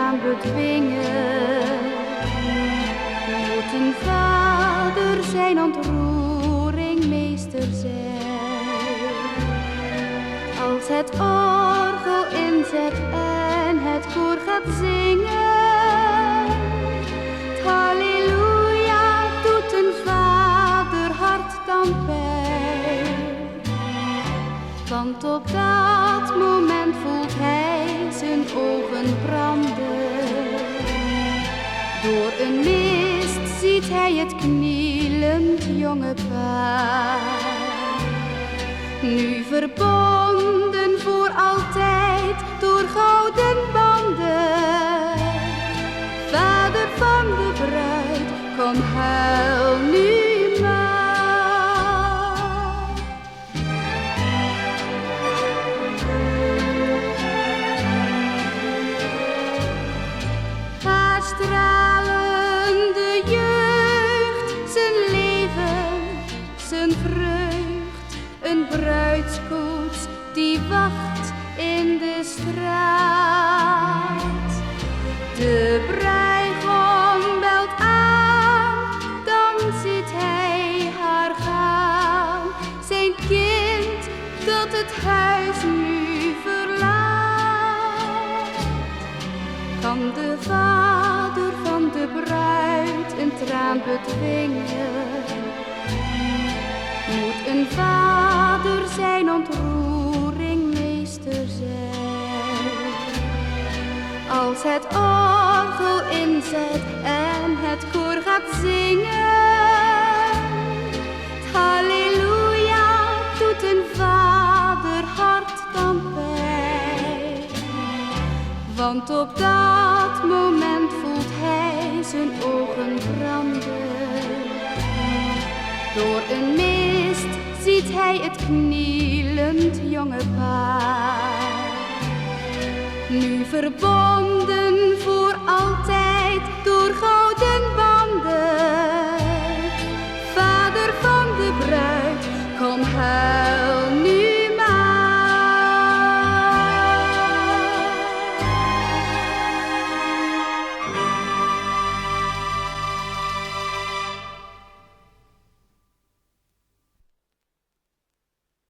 traan bedwingen. Moet een vader zijn ontroering meester zijn. Als het orgel inzet en het koor gaat zingen. Het halleluja doet een vader hart dan pijn. Want op dat moment voelt hij zijn ogen branden. Door een mist ziet hij het knielend jonge paar. Nu verbonden voor altijd door gouden banden. Vader van de bruid, kom huil nu maar. Haar stralende jeugd, zijn leven, zijn vreugd, een bruidskoets die wacht in de straat. De bruigom belt aan, dan ziet hij haar gaan. Zijn kind dat het huis nu verlaat. Kan de vader van de bruid een traan bedwingen? Moet een vader zijn ontroering meester zijn. Als het orgel inzet en het koor gaat zingen. Het halleluja doet een vader hart dan pijn. Want op dat moment voelt hij zijn ogen branden. Door een mist ziet hij het knielend jonge paar. Nu verbonden voor altijd door gouden